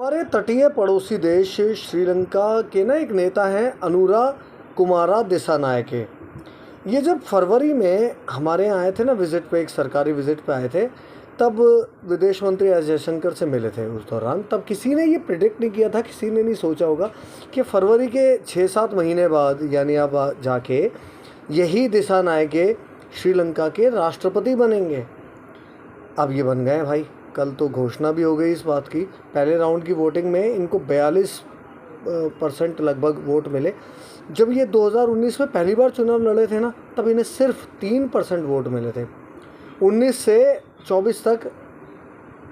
हमारे तटीय पड़ोसी देश श्रीलंका के ना एक नेता हैं अनुरा कुमारा दिसानायके। ये जब फरवरी में हमारे यहाँ आए थे ना विज़िट पे, एक सरकारी विज़िट पे आए थे, तब विदेश मंत्री एस जयशंकर से मिले थे। उस दौरान तब किसी ने ये प्रिडिक्ट नहीं किया था, किसी ने नहीं सोचा होगा कि फरवरी के 6-7 महीने बाद यानी अब जाके यही दिसानायके श्रीलंका के राष्ट्रपति बनेंगे। अब ये बन गए भाई। कल तो घोषणा भी हो गई इस बात की। पहले राउंड की वोटिंग में इनको 42% लगभग वोट मिले। जब ये 2019 में पहली बार चुनाव लड़े थे ना, तब इन्हें सिर्फ 3% वोट मिले थे। 19 से 24 तक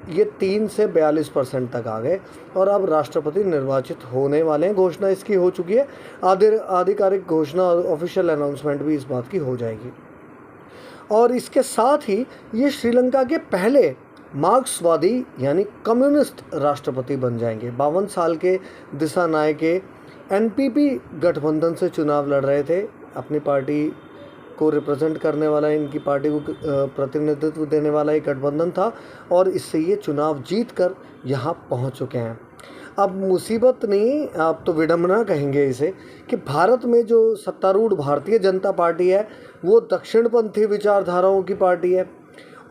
ये 3 से 42% तक आ गए और अब राष्ट्रपति निर्वाचित होने वाले हैं। घोषणा इसकी हो चुकी है। आधिकारिक घोषणा, ऑफिशियल अनाउंसमेंट भी इस बात की हो जाएगी। और इसके साथ ही ये श्रीलंका के पहले मार्क्सवादी यानी कम्युनिस्ट राष्ट्रपति बन जाएंगे। 52 साल के दिसानायके एनपीपी गठबंधन से चुनाव लड़ रहे थे। अपनी पार्टी को रिप्रेजेंट करने वाला, इनकी पार्टी को प्रतिनिधित्व देने वाला एक गठबंधन था और इससे ये चुनाव जीत कर यहाँ पहुँच चुके हैं। अब मुसीबत नहीं, आप तो विडंबना कहेंगे इसे, कि भारत में जो सत्तारूढ़ भारतीय जनता पार्टी है वो दक्षिणपंथी विचारधाराओं की पार्टी है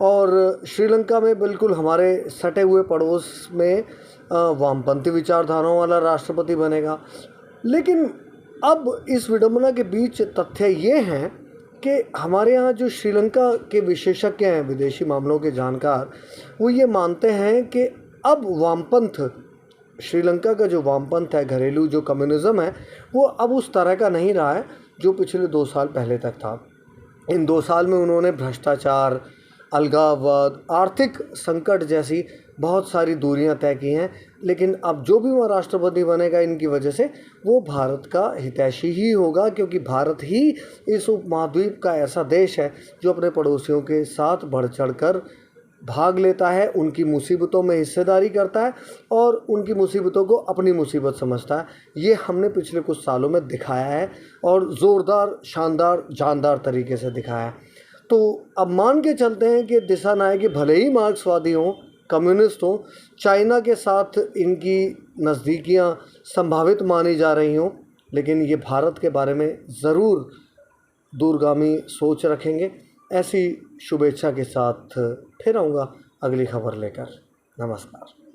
और श्रीलंका में बिल्कुल हमारे सटे हुए पड़ोस में वामपंथी विचारधाराओं वाला राष्ट्रपति बनेगा। लेकिन अब इस विडंबना के बीच तथ्य ये हैं कि हमारे यहाँ जो श्रीलंका के विशेषज्ञ हैं, विदेशी मामलों के जानकार, वो ये मानते हैं कि अब वामपंथ, श्रीलंका का जो वामपंथ है, घरेलू जो कम्युनिज़्म है, वो अब उस तरह का नहीं रहा है जो पिछले 2 साल पहले तक था। इन 2 साल में उन्होंने भ्रष्टाचार, अलगाववाद, आर्थिक संकट जैसी बहुत सारी दूरियां तय की हैं। लेकिन अब जो भी वह राष्ट्रपति बनेगा, इनकी वजह से वो भारत का हितैषी ही होगा, क्योंकि भारत ही इस उपमहाद्वीप का ऐसा देश है जो अपने पड़ोसियों के साथ बढ़ चढ़ कर भाग लेता है, उनकी मुसीबतों में हिस्सेदारी करता है और उनकी मुसीबतों को अपनी मुसीबत समझता है। ये हमने पिछले कुछ सालों में दिखाया है और ज़ोरदार, शानदार, जानदार तरीके से दिखाया है। तो अब मान के चलते हैं कि दिसानायके भले ही मार्क्सवादी हों, कम्युनिस्ट हों, चाइना के साथ इनकी नज़दीकियां संभावित मानी जा रही हों, लेकिन ये भारत के बारे में ज़रूर दूरगामी सोच रखेंगे। ऐसी शुभेच्छा के साथ फिर आऊँगा अगली खबर लेकर। नमस्कार।